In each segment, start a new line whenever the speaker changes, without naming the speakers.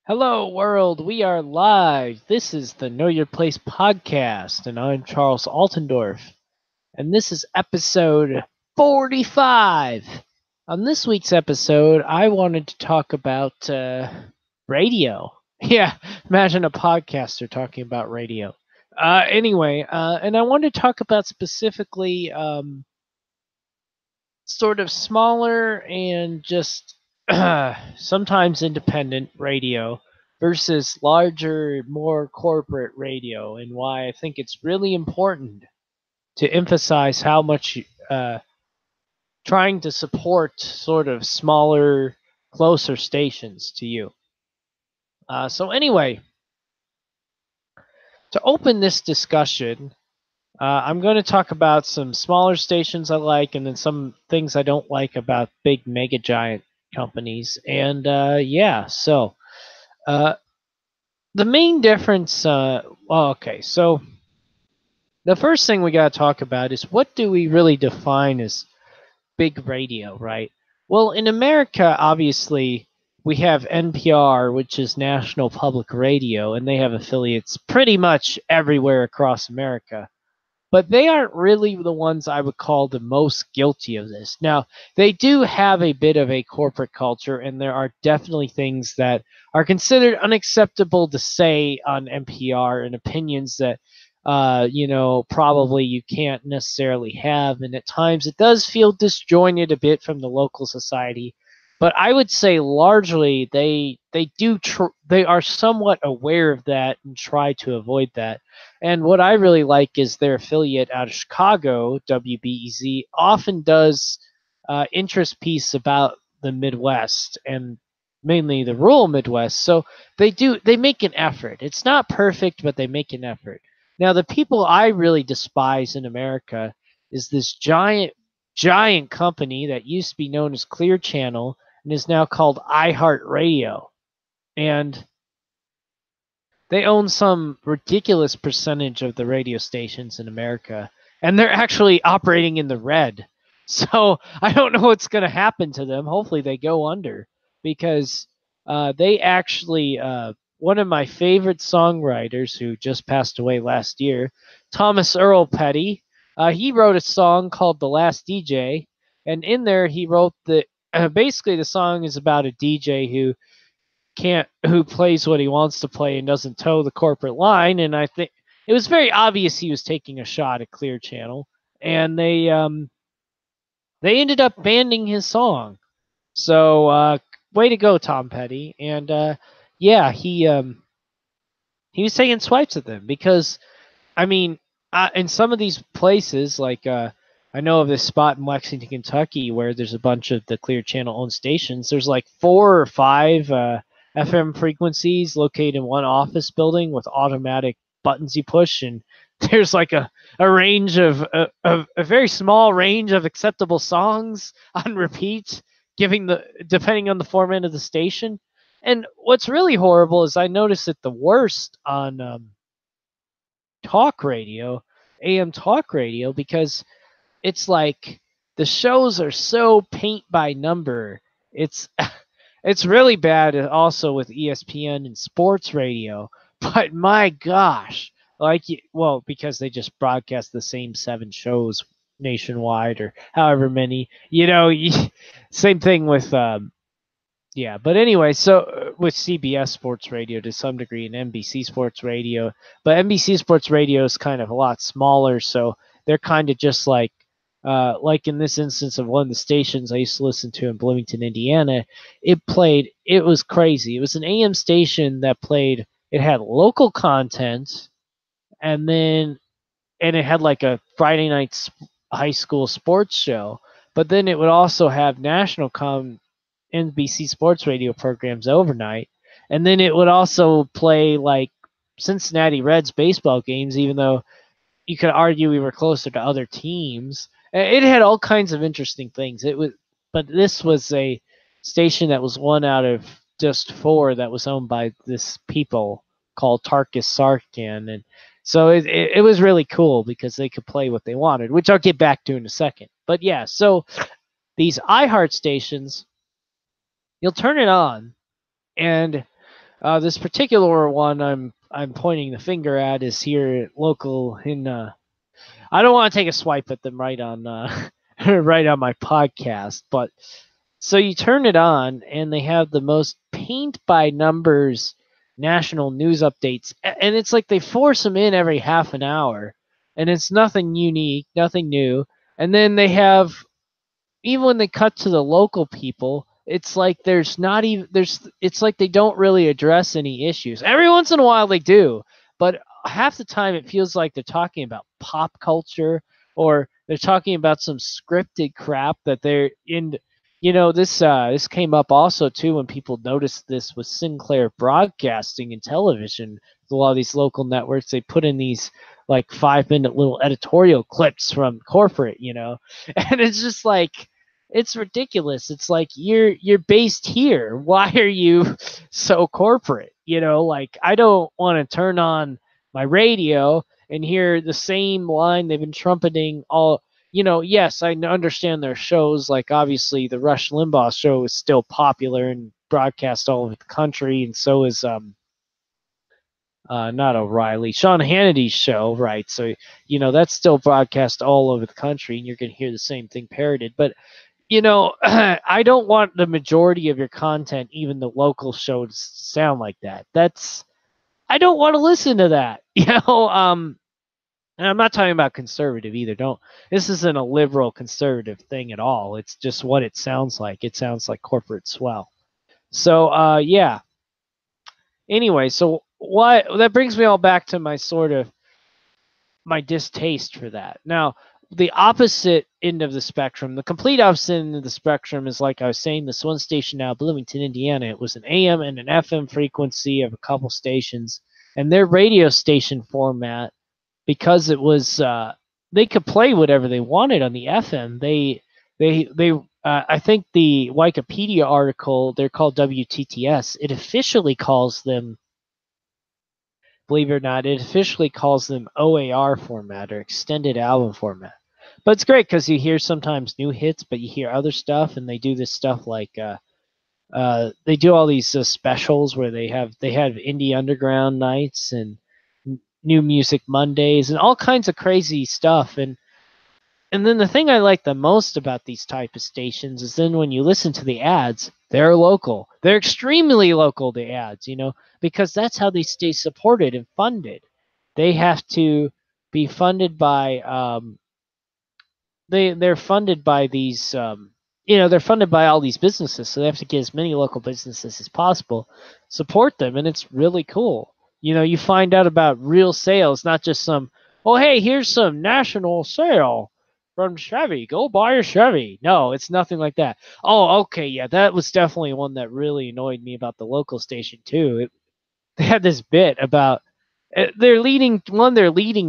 Hello, world. We are live. This is the Know Your Place podcast, and I'm Charles Altendorf. And this is episode 45. On this week's episode, I wanted to talk about radio. Yeah, imagine a podcaster talking about radio. And I wanted to talk about specifically sort of smaller and just sometimes independent radio versus larger, more corporate radio, and why I think it's really important to emphasize how much trying to support sort of smaller, closer stations to you. So, to open this discussion, I'm going to talk about some smaller stations I like and then some things I don't like about big mega giant companies. And uh, the main difference. Okay, so the first thing we got to talk about is what do we really define as big radio, right? Well, in America, obviously, we have NPR, which is National Public Radio, and they have affiliates pretty much everywhere across America, but they aren't really the ones I would call the most guilty of this. Now, they do have a bit of a corporate culture, and there are definitely things that are considered unacceptable to say on NPR and opinions that, probably you can't necessarily have. And at times it does feel disjointed a bit from the local society. But I would say largely they are somewhat aware of that and try to avoid that. And what I really like is their affiliate out of Chicago, WBEZ, often does interest piece about the Midwest and mainly the rural Midwest. So they make an effort. It's not perfect, but they make an effort. Now, the people I really despise in America is this giant company that used to be known as Clear Channel and is now called iHeartRadio. And they own some ridiculous percentage of the radio stations in America, and they're actually operating in the red. So I don't know what's going to happen to them. Hopefully, they go under because they actually, one of my favorite songwriters who just passed away last year, Thomas Earl Petty, he wrote a song called The Last DJ, and in there he wrote basically the song is about a DJ who plays what he wants to play and doesn't toe the corporate line. And I think it was very obvious he was taking a shot at Clear Channel, and they ended up banning his song. So way to go, Tom Petty. And yeah, he was taking swipes at them because I mean, in some of these places, like I know of this spot in Lexington, Kentucky, where there's a bunch of the Clear Channel owned stations. There's like 4 or 5 FM frequencies located in one office building with automatic buttons you push, and there's like a range of a very small range of acceptable songs on repeat, giving the depending on the format of the station. And what's really horrible is I noticed it the worst on talk radio, AM talk radio, because it's like the shows are so paint by number. It's it's really bad also with ESPN and sports radio. But my gosh, well, because they just broadcast the same 7 shows nationwide or however many, same thing with yeah, but anyway, so with CBS Sports Radio to some degree and NBC Sports Radio, but NBC Sports Radio is kind of a lot smaller, so they're kind of just like in this instance of one of the stations I used to listen to in Bloomington, Indiana, it was crazy. It was an AM station that played, it had local content, and it had like a Friday night high school sports show, but then it would also have NBC Sports Radio programs overnight, and then it would also play like Cincinnati Reds baseball games, even though you could argue we were closer to other teams. It had all kinds of interesting things. But this was a station that was one out of just 4 that was owned by this people called Tarkus Sarkin, and so it was really cool because they could play what they wanted, which I'll get back to in a second. But yeah, so these iHeart stations, you'll turn it on, and This particular one I'm pointing the finger at is here local in. I don't want to take a swipe at them right on right on my podcast, but so you turn it on and they have the most paint by numbers national news updates, and it's like they force them in every half an hour, and it's nothing unique, nothing new, and then they have even when they cut to the local people, it's like there's not even there's it's like they don't really address any issues. Every once in a while they do, but half the time it feels like they're talking about pop culture or they're talking about some scripted crap that they're in. This came up also too when people noticed this with Sinclair Broadcasting and television. A lot of these local networks, they put in these like 5 minute little editorial clips from corporate, and it's just like it's ridiculous. It's like you're based here. Why are you so corporate? Like I don't want to turn on my radio and hear the same line they've been trumpeting all. Yes, I understand their shows. Like obviously, the Rush Limbaugh show is still popular and broadcast all over the country, and so is not O'Reilly, Sean Hannity's show, right? So that's still broadcast all over the country, and you're going to hear the same thing parroted. But I don't want the majority of your content, even the local shows, to sound like that. I don't want to listen to that. And I'm not talking about conservative either. Don't This isn't a liberal conservative thing at all. It's just what it sounds like. It sounds like corporate swell. So yeah. Anyway, so what that brings me all back to my sort of my distaste for that. Now, the opposite end of the spectrum, the complete opposite end of the spectrum is like I was saying, this one station now, Bloomington, Indiana. It was an AM and an FM frequency of a couple stations, and their radio station format, because it was they could play whatever they wanted on the FM. They I think the Wikipedia article, they're called WTTS. It officially calls them, believe it or not, it officially calls them OAR format or extended album format. But it's great because you hear sometimes new hits, but you hear other stuff, and they do this stuff like they do all these specials where they have indie underground nights and new music Mondays and all kinds of crazy stuff. And then the thing I like the most about these type of stations is then when you listen to the ads, they're local. They're extremely local, the ads, because that's how they stay supported and funded. They have to be funded by they're funded by these they're funded by all these businesses, so they have to get as many local businesses as possible, support them, and it's really cool. You find out about real sales, not just some, oh hey, here's some national sale from Chevy, go buy a Chevy. No, it's nothing like that. Oh, okay, yeah, that was definitely one that really annoyed me about the local station too. They had this bit about their leading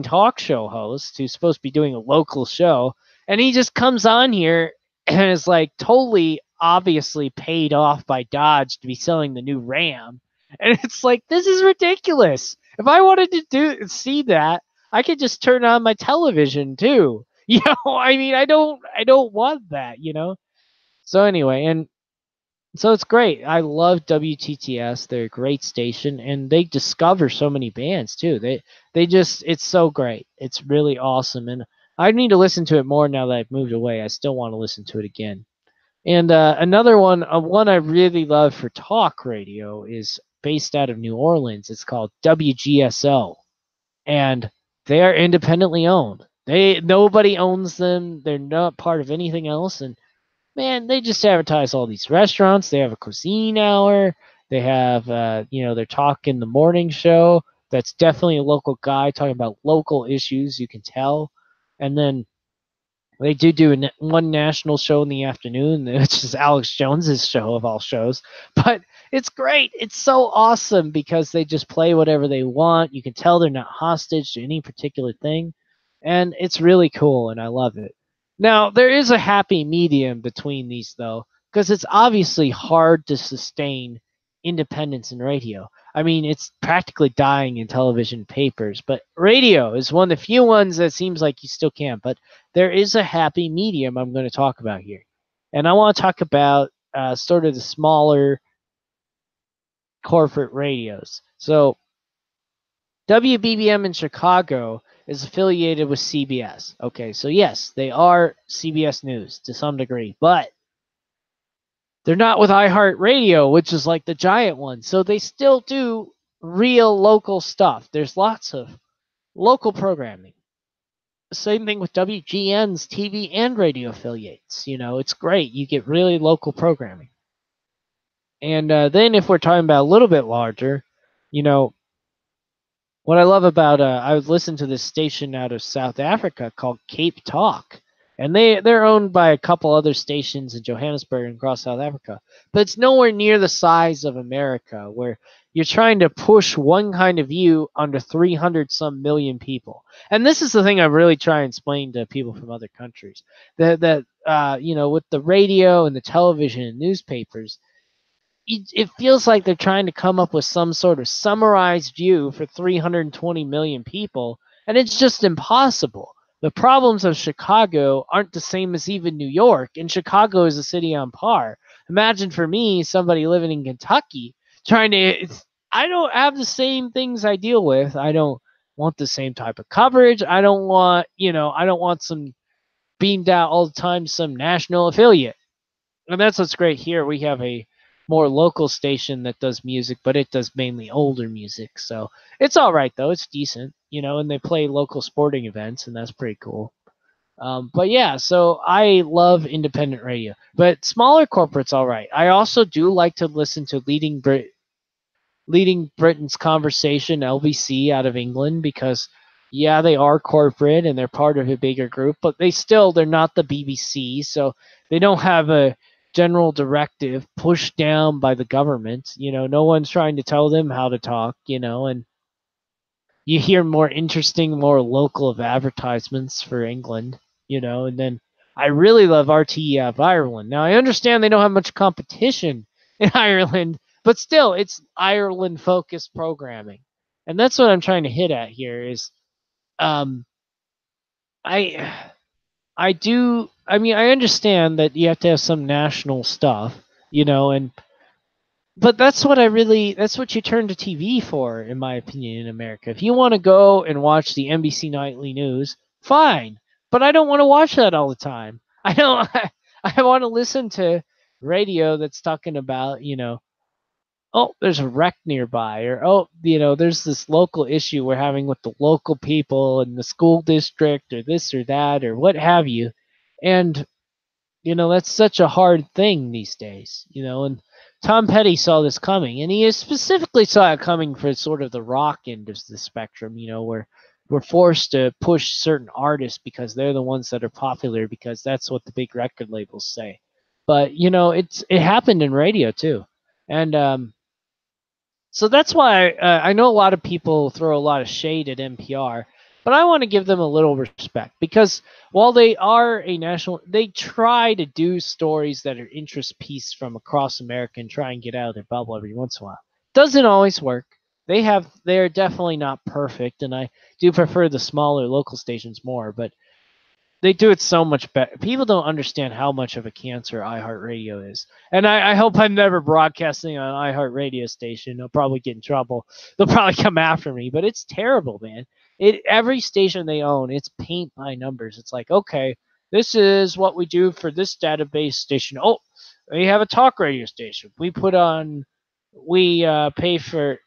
talk show host who's supposed to be doing a local show, and he just comes on here and is like totally obviously paid off by Dodge to be selling the new Ram, and it's like, this is ridiculous. If I wanted to see that, I could just turn on my television too. I mean, I don't want that. So anyway, and so it's great. I love WTTS. They're a great station, and they discover so many bands too. They just it's so great. It's really awesome, and I need to listen to it more now that I've moved away. I still want to listen to it again. And another one I really love for talk radio is based out of New Orleans. It's called WGSO, and they are independently owned. Nobody owns them. They're not part of anything else, and man, they just advertise all these restaurants. They have a cuisine hour. They have, their talk in the morning show. That's definitely a local guy talking about local issues. You can tell. And then they do one national show in the afternoon, which is Alex Jones's show of all shows. But it's great. It's so awesome because they just play whatever they want. You can tell they're not hostage to any particular thing. And it's really cool, and I love it. Now, there is a happy medium between these, though, because it's obviously hard to sustain independence in radio. I mean, it's practically dying in television papers, but radio is one of the few ones that seems like you still can. But there is a happy medium I'm going to talk about here. And I want to talk about sort of the smaller corporate radios. So WBBM in Chicago is affiliated with CBS. Okay, so yes, they are CBS News to some degree, but they're not with iHeartRadio, which is like the giant one. So they still do real local stuff. There's lots of local programming. Same thing with WGN's TV and radio affiliates. It's great. You get really local programming. And then if we're talking about a little bit larger, you know, what I love about I was listening to this station out of South Africa called Capetalk, and they're owned by a couple other stations in Johannesburg and across South Africa, but it's nowhere near the size of America where you're trying to push one kind of view onto 300 some million people. And this is the thing I really try and explain to people from other countries that with the radio and the television and newspapers, it feels like they're trying to come up with some sort of summarized view for 320 million people, and it's just impossible. The problems of Chicago aren't the same as even New York, and Chicago is a city on par. Imagine for me, somebody living in Kentucky, trying to. I don't have the same things I deal with. I don't want the same type of coverage. I don't want some beamed out all the time, some national affiliate. And that's what's great here. We have a more local station that does music, but it does mainly older music. So it's all right though. It's decent, and they play local sporting events, and that's pretty cool. But yeah, so I love independent radio, but smaller corporates, all right. I also do like to listen to leading Britain's conversation, LBC, out of England, because yeah, they are corporate and they're part of a bigger group, but they're not the BBC, so they don't have a general directive pushed down by the government. No one's trying to tell them how to talk, and you hear more interesting, more local of advertisements for England, and then I really love RTE out of Ireland. Now I understand they don't have much competition in Ireland, but still it's Ireland focused programming. And that's what I'm trying to hit at here is um I I understand that you have to have some national stuff, and but that's what you turn to TV for, in my opinion, in America. If you want to go and watch the NBC nightly news, fine. But I don't want to watch that all the time. I don't I want to listen to radio that's talking about, oh, there's a wreck nearby, or oh, there's this local issue we're having with the local people in the school district, or this or that, or what have you. And that's such a hard thing these days, and Tom Petty saw this coming, and he specifically saw it coming for sort of the rock end of the spectrum, where we're forced to push certain artists because they're the ones that are popular, because that's what the big record labels say. But it happened in radio too. And so that's why I know a lot of people throw a lot of shade at NPR, but I want to give them a little respect, because while they are a national, they try to do stories that are interest piece from across America and try and get out of their bubble every once in a while. Doesn't always work. They're definitely not perfect, and I do prefer the smaller local stations more, but they do it so much better. People don't understand how much of a cancer iHeartRadio is. And I hope I'm never broadcasting on an iHeartRadio station. I'll probably get in trouble. They'll probably come after me, but it's terrible, man. Every station they own, it's paint by numbers. It's like, okay, this is what we do for this database station. Oh, we have a talk radio station. We pay for,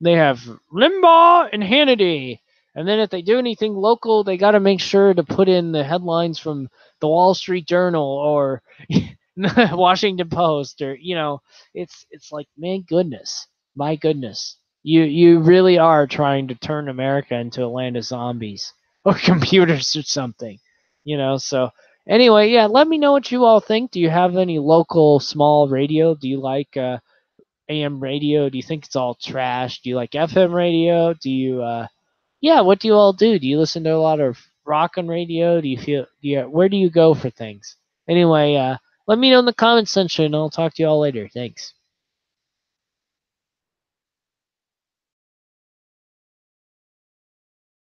they have Limbaugh and Hannity. And then if they do anything local, they got to make sure to put in the headlines from the Wall Street Journal or Washington Post, or it's like, my goodness, you really are trying to turn America into a land of zombies or computers or something. So anyway, yeah, let me know what you all think. Do you have any local small radio? Do you like AM radio? Do you think it's all trash? Do you like FM radio? Yeah, what do you all do? Do you listen to a lot of rock on radio? Where do you go for things? Anyway, let me know in the comments section, and I'll talk to you all later. Thanks.